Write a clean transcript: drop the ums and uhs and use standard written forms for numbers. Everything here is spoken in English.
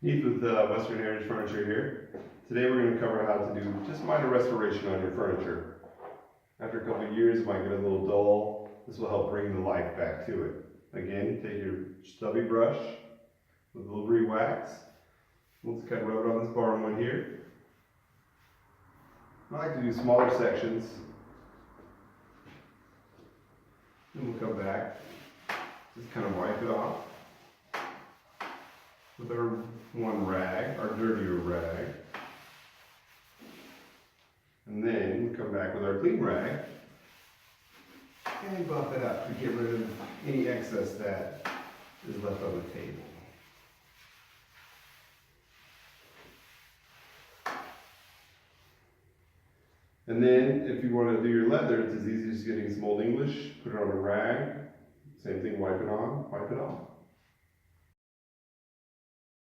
Heath with Western Heritage Furniture here. Today we're going to cover how to do just minor restoration on your furniture. After a couple of years it might get a little dull. This will help bring the life back to it. Again, take your stubby brush with a little re-wax. Let's kind of rub it on this bottom one here. I like to do smaller sections. Then we'll come back, just kind of wipe it off with our one rag, our dirtier rag. And then we come back with our clean rag and buff it up to get rid of any excess that is left on the table. And then if you want to do your leather, it's as easy as getting some Old English, put it on a rag, same thing, wipe it on, wipe it off.